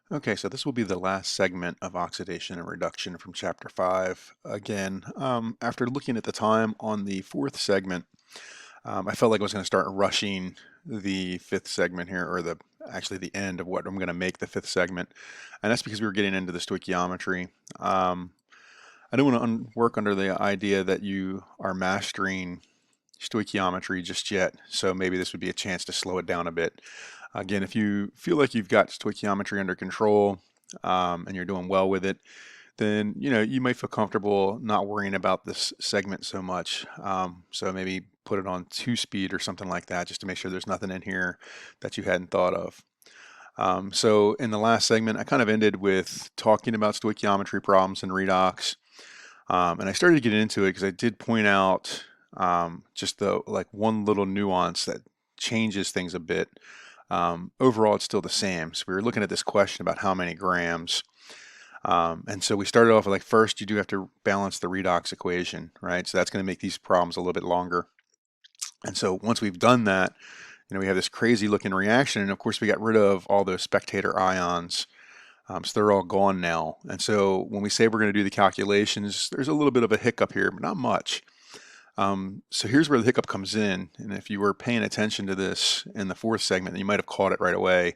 Okay, so this will be the last segment of oxidation and reduction from chapter 5. Again, after looking at the time on the fourth segment, I felt like I was going to start rushing the fifth segment here, or actually the end of what I'm going to make the fifth segment, and that's because we were getting into the stoichiometry. I don't want to work under the idea that you are mastering stoichiometry just yet, so maybe this would be a chance to slow it down a bit. Again, if you feel like you've got stoichiometry under control and you're doing well with it, then you might feel comfortable not worrying about this segment so much. So maybe put it on 2-speed or something like that, just to make sure there's nothing in here that you hadn't thought of. So in the last segment, I kind of ended with talking about stoichiometry problems in Redox. And I started to get into it because I did point out just the one little nuance that changes things a bit. Overall, it's still the same. So we were looking at this question about how many grams. And so we started off with first you do have to balance the redox equation, right? So that's going to make these problems a little bit longer. And so once we've done that, we have this crazy looking reaction. And of course, we got rid of all those spectator ions. So they're all gone now. And so when we say we're going to do the calculations, there's a little bit of a hiccup here, but not much. So here's where the hiccup comes in. And if you were paying attention to this in the fourth segment, you might have caught it right away.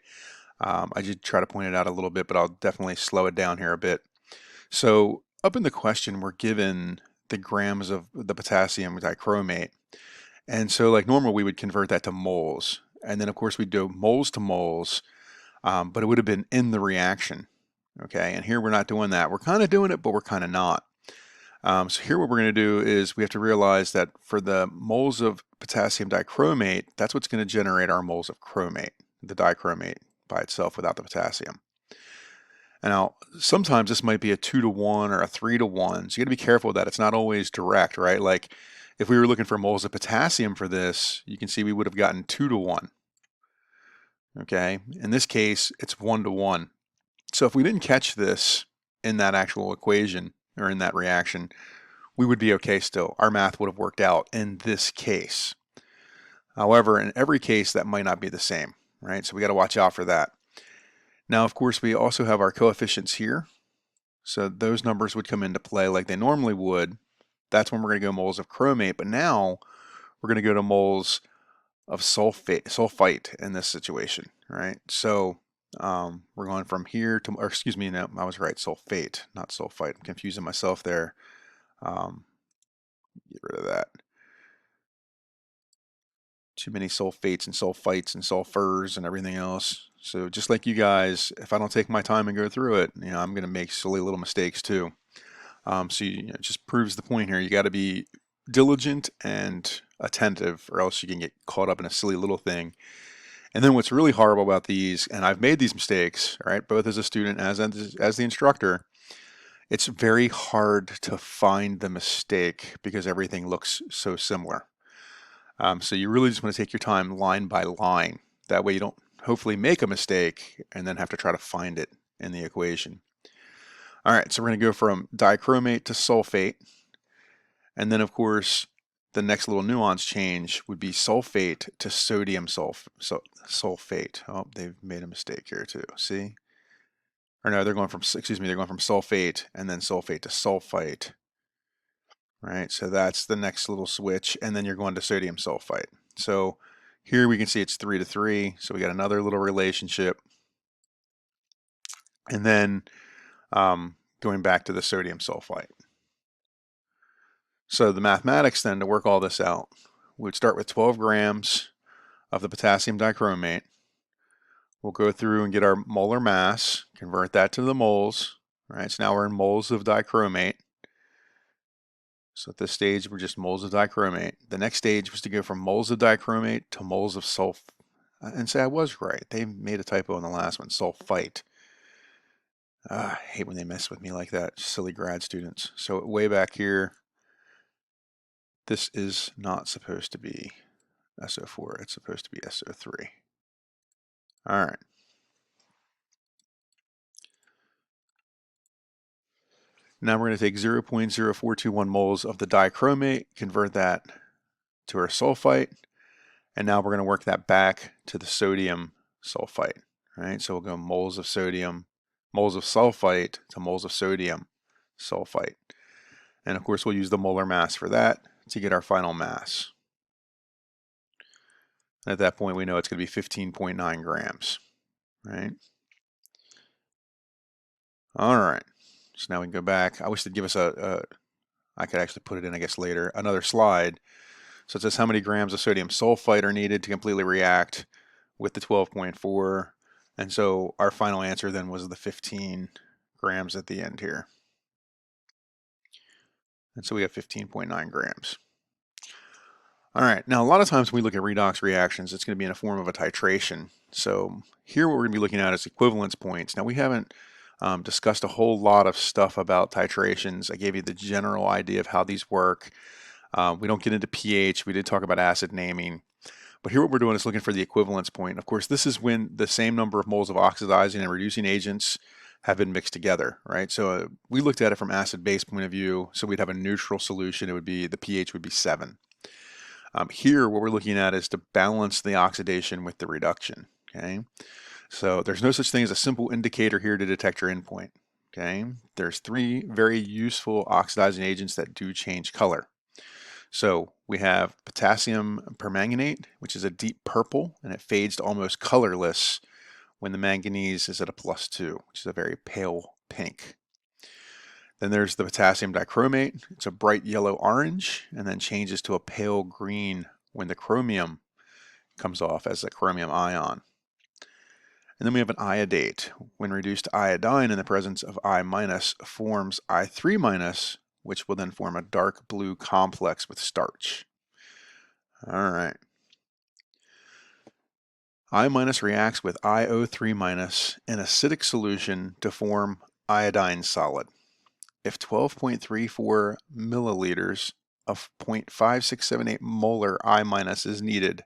I did try to point it out a little bit, but I'll definitely slow it down here a bit. So up in the question, we're given the grams of the potassium dichromate. And so like normal, we would convert that to moles. And then of course we'd do moles to moles, but it would have been in the reaction. Okay, and here we're not doing that. We're kind of doing it, but we're kind of not. So here what we're going to do is we have to realize that for the moles of potassium dichromate, that's what's going to generate our moles of chromate, the dichromate by itself without the potassium. And now, sometimes this might be a 2-to-1 or a 3-to-1, so you got to be careful with that. It's not always direct, right? Like if we were looking for moles of potassium for this, you can see we would have gotten 2-to-1. Okay, in this case, it's 1-to-1. So if we didn't catch this in that actual equation or in that reaction, we would be okay still. Our math would have worked out in this case. However, in every case, that might not be the same, right? So we got to watch out for that. Now, of course, we also have our coefficients here. So those numbers would come into play like they normally would. That's when we're going to go moles of chromate. But now we're going to go to moles of sulfite in this situation, right? So we're going from here to, or excuse me, no, I was right, sulfate, not sulfite. I'm confusing myself there. Get rid of that. Too many sulfates and sulfites and sulfurs and everything else. So just like you guys, if I don't take my time and go through it, I'm going to make silly little mistakes too. So it just proves the point here. You got to be diligent and attentive, or else you can get caught up in a silly little thing. And then what's really horrible about these, and I've made these mistakes, right, both as a student as the instructor, it's very hard to find the mistake because everything looks so similar. So you really just want to take your time line by line. That way you don't hopefully make a mistake and then have to try to find it in the equation. All right, so we're going to go from dichromate to sulfate. And then, of course, the next little nuance change would be sulfate to sodium sulfate. Oh, they've made a mistake here too. See? Or no, they're going from, excuse me, they're going from sulfate and then sulfate to sulfite. Right, so that's the next little switch, and then you're going to sodium sulfite. So here we can see it's 3-to-3, so we got another little relationship. And then going back to the sodium sulfite. So the mathematics then to work all this out, we would start with 12 grams of the potassium dichromate. We'll go through and get our molar mass, convert that to the moles, right? So now we're in moles of dichromate. So at this stage, we're just moles of dichromate. The next stage was to go from moles of dichromate to moles of and say I was right. They made a typo in the last one, sulfite. I hate when they mess with me like that, silly grad students. So way back here, this is not supposed to be SO4. It's supposed to be SO3. All right. Now we're going to take 0.0421 moles of the dichromate, convert that to our sulfite, and now we're going to work that back to the sodium sulfite, right? So we'll go moles of sodium moles of sulfite to moles of sodium sulfite. And of course, we'll use the molar mass for that to get our final mass. And at that point, we know it's going to be 15.9 grams, right? All right. So now we can go back. I wish they'd give us I could actually put it in, I guess, later, another slide. So it says how many grams of sodium sulfite are needed to completely react with the 12.4. And so our final answer then was the 15 grams at the end here. And so we have 15.9 grams. All right, now a lot of times when we look at redox reactions, it's going to be in a form of a titration. So here what we're going to be looking at is equivalence points. Now we haven't discussed a whole lot of stuff about titrations. I gave you the general idea of how these work. We don't get into pH. We did talk about acid naming. But here what we're doing is looking for the equivalence point. Of course, this is when the same number of moles of oxidizing and reducing agents have been mixed together, right? So we looked at it from acid-base point of view. So we'd have a neutral solution. It would be, the pH would be 7. Here, what we're looking at is to balance the oxidation with the reduction, okay? So there's no such thing as a simple indicator here to detect your endpoint, okay? There's 3 very useful oxidizing agents that do change color. So we have potassium permanganate, which is a deep purple, and it fades to almost colorless when the manganese is at a +2, which is a very pale pink. Then there's the potassium dichromate. It's a bright yellow orange and then changes to a pale green when the chromium comes off as a chromium ion. And then we have an iodate. When reduced to iodine in the presence of I- forms I3-, which will then form a dark blue complex with starch. All right. I- reacts with IO3- in acidic solution to form iodine solid. If 12.34 milliliters of 0.5678 molar I- is needed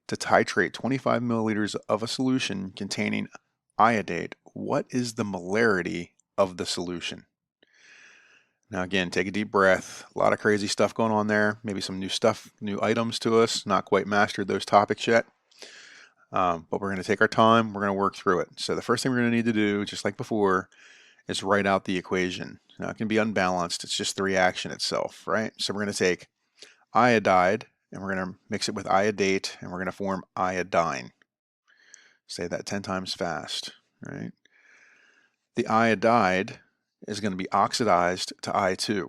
to titrate 25 milliliters of a solution containing iodate, what is the molarity of the solution? Now again, take a deep breath. A lot of crazy stuff going on there. Maybe some new stuff, new items to us. Not quite mastered those topics yet. But we're going to take our time. We're going to work through it. So the first thing we're going to need to do, just like before, is write out the equation. Now it can be unbalanced. It's just the reaction itself, right? So we're going to take iodide and we're going to mix it with iodate and we're going to form iodine. Say that 10 times fast, right? The iodide is going to be oxidized to I2,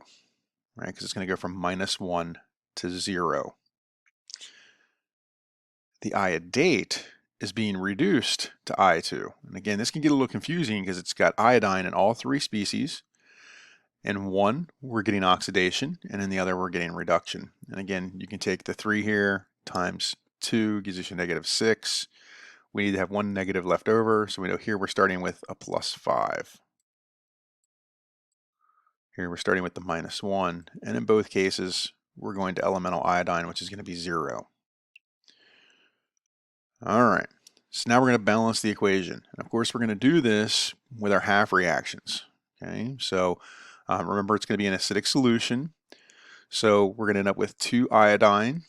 right? Because it's going to go from -1 to 0. The iodate is being reduced to I2. And again, this can get a little confusing because it's got iodine in all 3 species. In one, we're getting oxidation, and in the other, we're getting reduction. And again, you can take the 3 here times 2 gives us a -6. We need to have 1 negative left over, so we know here we're starting with a +5. Here we're starting with the -1, and in both cases, we're going to elemental iodine, which is going to be 0. All right, so now we're going to balance the equation. And of course, we're going to do this with our half reactions. Okay, so remember it's going to be an acidic solution. So we're going to end up with 2 iodide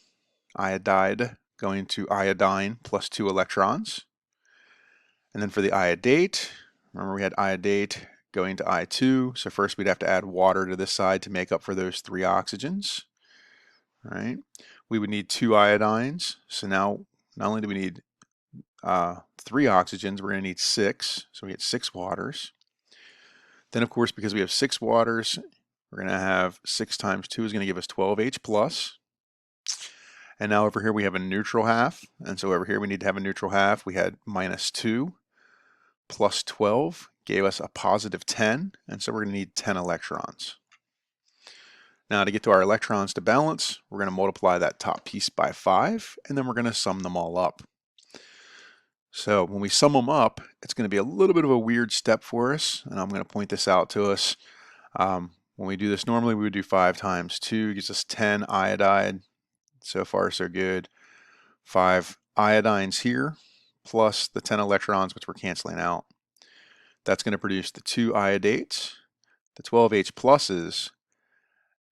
going to iodine plus 2 electrons. And then for the iodate, remember we had iodate going to I2. So first we'd have to add water to this side to make up for those 3 oxygens. All right, we would need 2 iodines. So now not only do we need 3 oxygens, we're going to need 6. So we get 6 waters. Then of course, because we have 6 waters, we're going to have 6 times 2 is going to give us 12H plus. And now over here we have a neutral half. And so over here we need to have a neutral half. We had -2 plus 12 gave us a +10. And so we're going to need 10 electrons. Now to get to our electrons to balance, we're going to multiply that top piece by 5. And then we're going to sum them all up. So when we sum them up, it's going to be a little bit of a weird step for us. And I'm going to point this out to us. When we do this normally, we would do 5 times 2 gives us 10 iodide. So far, so good. 5 iodines here, plus the 10 electrons, which we're canceling out. That's going to produce the 2 iodates, the 12H pluses,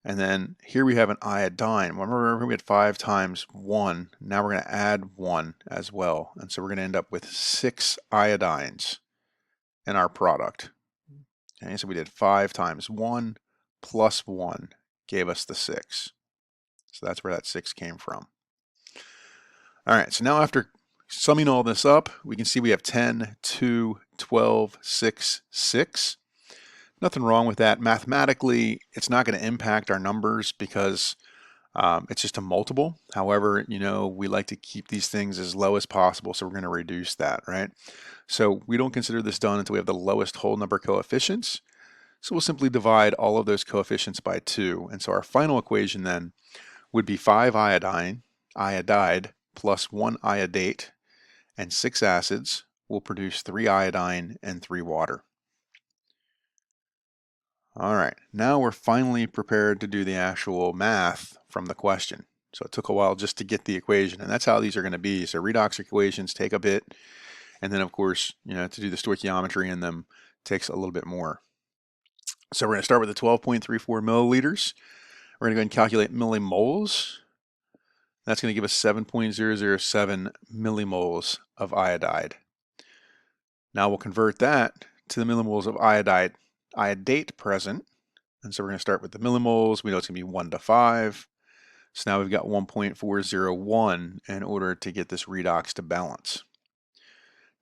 and then here we have an iodine. Remember we had 5 times 1. Now we're going to add 1 as well. And so we're going to end up with 6 iodines. in our product. Okay, so we did 5 times 1 plus 1 gave us the 6. So that's where that 6 came from. All right, so now after summing all this up, we can see we have 10, 2, 12, 6, 6. Nothing wrong with that. Mathematically, it's not going to impact our numbers because it's just a multiple. However, we like to keep these things as low as possible, so we're going to reduce that, right? So we don't consider this done until we have the lowest whole number coefficients. So we'll simply divide all of those coefficients by 2. And so our final equation then would be 5 iodide plus 1 iodate and 6 acids will produce 3 iodine and 3 water. All right, now we're finally prepared to do the actual math from the question. So it took a while just to get the equation, and that's how these are going to be. So redox equations take a bit, and then of course, to do the stoichiometry in them takes a little bit more. So we're going to start with the 12.34 milliliters. We're going to go ahead and calculate millimoles. That's going to give us 7.007 millimoles of iodide. Now we'll convert that to the millimoles of iodate present. And so we're going to start with the millimoles. We know it's going to be 1 to 5. So now we've got 1.401 in order to get this redox to balance.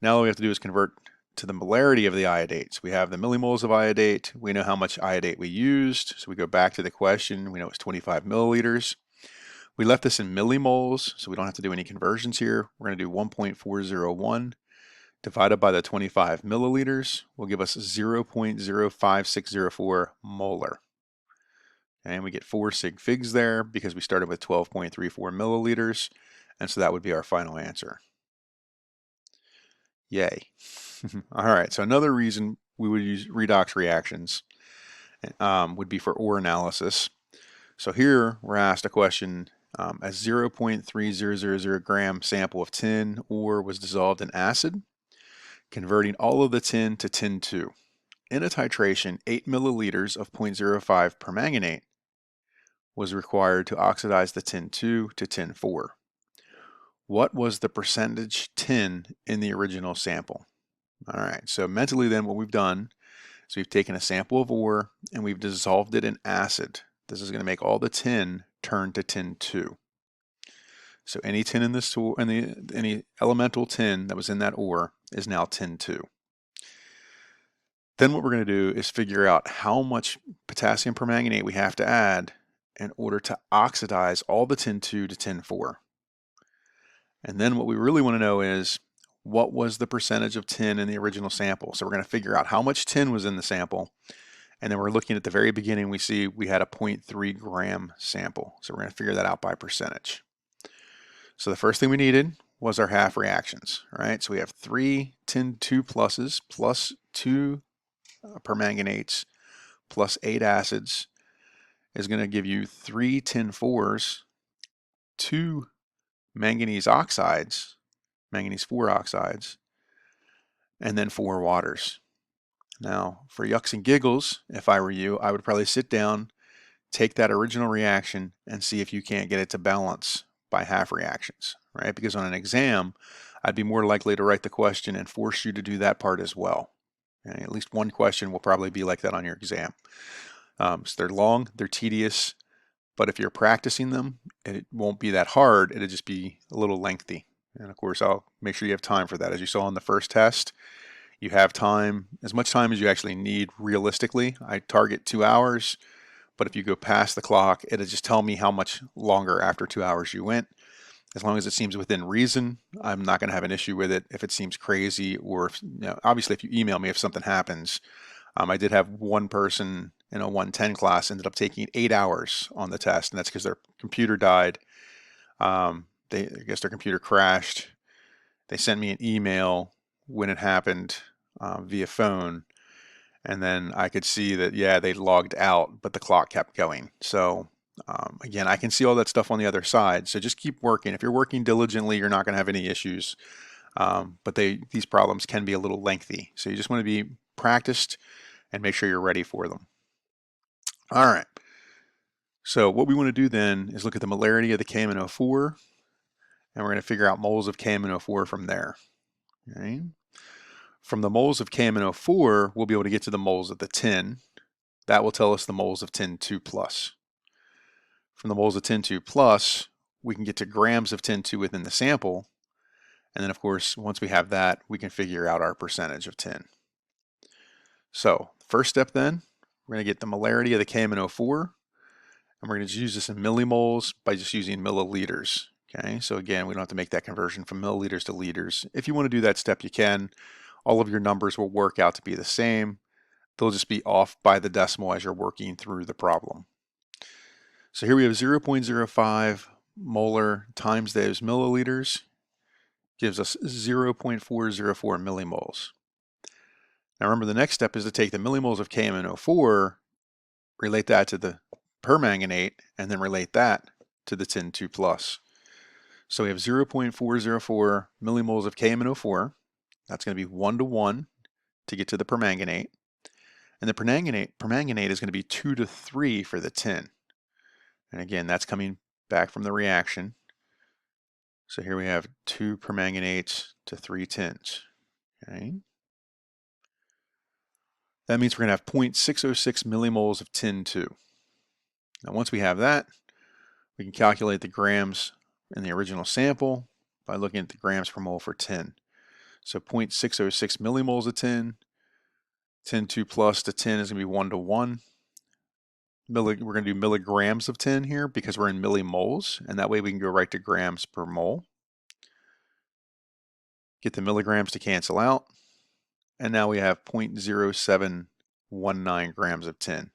Now all we have to do is convert to the molarity of the iodates. We have the millimoles of iodate. We know how much iodate we used. So we go back to the question. We know it's 25 milliliters. We left this in millimoles, so we don't have to do any conversions here. We're going to do 1.401 divided by the 25 milliliters will give us 0.05604 molar. And we get 4 sig figs there because we started with 12.34 milliliters, and so that would be our final answer. Yay. All right, so another reason we would use redox reactions would be for ore analysis. So here we're asked a question, a 0.3000 gram sample of tin ore was dissolved in acid, converting all of the tin to tin 2. In a titration, 8 milliliters of 0.05 permanganate was required to oxidize the tin 2 to tin 4. What was the percentage tin in the original sample? All right, so mentally then what we've done is we've taken a sample of ore and we've dissolved it in acid. This is going to make all the tin turn to tin 2. So any tin in this any elemental tin that was in that ore is now tin 2. Then what we're going to do is figure out how much potassium permanganate we have to add in order to oxidize all the tin 2 to tin 4. And then what we really want to know is what was the percentage of tin in the original sample. So we're going to figure out how much tin was in the sample. And then we're looking at the very beginning, we see we had a 0.3 gram sample. So we're going to figure that out by percentage. So the first thing we needed was our half reactions, right? So we have 3 tin 2 pluses plus 2 permanganates plus 8 acids is going to give you 3 tin 4s, 2 manganese oxides, manganese 4 oxides, and then 4 waters. Now, for yucks and giggles, if I were you, I would probably sit down, take that original reaction, and see if you can't get it to balance by half reactions, right? Because on an exam, I'd be more likely to write the question and force you to do that part as well. Okay? At least one question will probably be like that on your exam. So they're long, they're tedious, but if you're practicing them, it won't be that hard. It'll just be a little lengthy. And of course, I'll make sure you have time for that. As you saw in the first test, you have time, as much time as you actually need realistically. I target 2 hours, but if you go past the clock, it'll just tell me how much longer after 2 hours you went. As long as it seems within reason, I'm not going to have an issue with it. If it seems crazy, or if, obviously if you email me if something happens. I did have one person in a 110 class ended up taking 8 hours on the test, and that's because their computer died. I guess their computer crashed. They sent me an email when it happened via phone, and then I could see that, yeah, they logged out, but the clock kept going. So again, I can see all that stuff on the other side. So just keep working. If you're working diligently, you're not going to have any issues. But these problems can be a little lengthy. So you just want to be practiced and make sure you're ready for them. All right. So what we want to do then is look at the molarity of the KMnO4, and we're going to figure out moles of KMnO4 from there. Okay. From the moles of KMnO4, we'll be able to get to the moles of the tin. That will tell us the moles of tin 2 plus. From the moles of tin 2 plus, we can get to grams of tin 2 within the sample. And then, of course, once we have that, we can figure out our percentage of tin. So, first step then, we're going to get the molarity of the KMnO4, and we're going to use this in millimoles by just using milliliters. Okay, so again, we don't have to make that conversion from milliliters to liters. If you want to do that step, you can. All of your numbers will work out to be the same. They'll just be off by the decimal as you're working through the problem. So here we have 0.05 molar times those milliliters gives us 0.404 millimoles. Now remember, the next step is to take the millimoles of KMnO4, relate that to the permanganate, and then relate that to the tin 2 plus. So we have 0.404 millimoles of KMnO4. That's going to be 1:1 to get to the permanganate. And the permanganate is going to be 2:3 for the tin. And again, that's coming back from the reaction. So here we have 2 permanganates to 3 tins. Okay. That means we're going to have 0.606 millimoles of tin 2. Now once we have that, we can calculate the grams in the original sample by looking at the grams per mole for tin. So 0.606 millimoles of tin, tin 2 plus to tin is going to be 1:1. We're going to do milligrams of tin here because we're in millimoles, and that way we can go right to grams per mole. Get the milligrams to cancel out, and now we have 0.0719 grams of tin.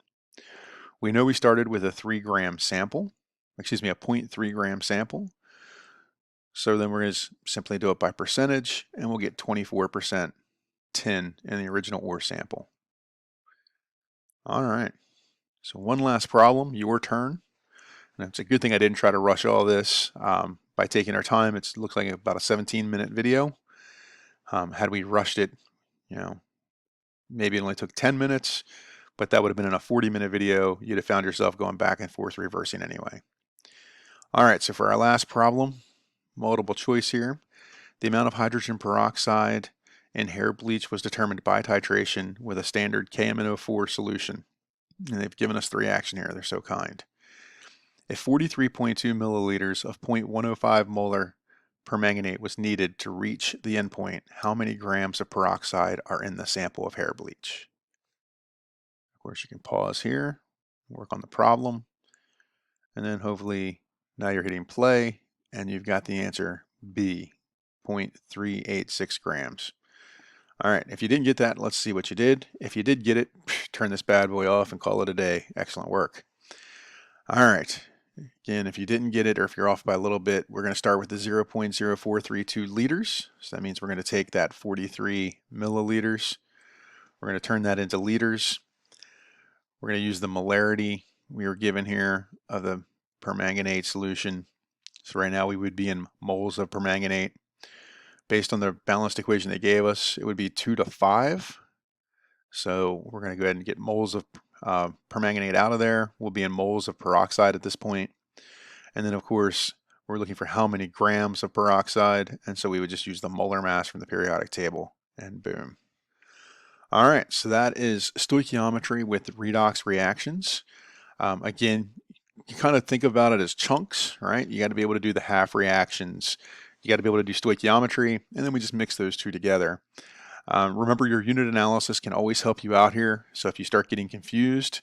We know we started with a 3-gram sample, a 0.3 gram sample. So then we're going to simply do it by percentage, and we'll get 24% tin in the original ore sample. All right, so one last problem, your turn. And it's a good thing I didn't try to rush all this. By taking our time, it looks like about a 17-minute video. Had we rushed it, maybe it only took 10 minutes, but that would have been in a 40-minute video. You'd have found yourself going back and forth reversing anyway. All right, so for our last problem, multiple choice here. The amount of hydrogen peroxide in hair bleach was determined by titration with a standard KMnO4 solution. And they've given us the reaction here. They're so kind. If 43.2 milliliters of 0.105 molar permanganate was needed to reach the endpoint, how many grams of peroxide are in the sample of hair bleach? Of course, you can pause here, work on the problem, and then hopefully now you're hitting play and you've got the answer B, 0.386 grams. All right, if you didn't get that, let's see what you did. If you did get it, turn this bad boy off and call it a day. Excellent work. All right. Again, if you didn't get it or if you're off by a little bit, we're going to start with the 0.0432 liters. So that means we're going to take that 43 milliliters. We're going to turn that into liters. We're going to use the molarity we were given here of the permanganate solution. So right now we would be in moles of permanganate. Based on the balanced equation they gave us, it would be 2:5. So we're going to go ahead and get moles of permanganate out of there. We'll be in moles of peroxide at this point. And then, of course, we're looking for how many grams of peroxide. And so we would just use the molar mass from the periodic table, and boom. All right, so that is stoichiometry with redox reactions. Again, you kind of think about it as chunks, right? You got to be able to do the half reactions. You got to be able to do stoichiometry, and then we just mix those two together. Remember, your unit analysis can always help you out here. So if you start getting confused,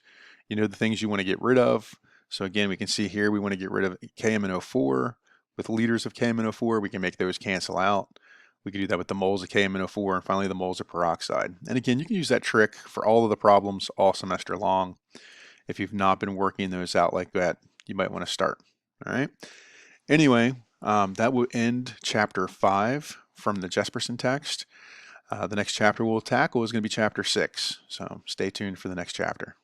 you know the things you want to get rid of. So again, we can see here we want to get rid of KMnO4. With liters of KMnO4, we can make those cancel out. We can do that with the moles of KMnO4 and finally the moles of peroxide. And again, you can use that trick for all of the problems all semester long. If you've not been working those out like that, you might want to start. All right. Anyway, that will end chapter 5 from the Jesperson text. The next chapter we'll tackle is going to be chapter 6. So stay tuned for the next chapter.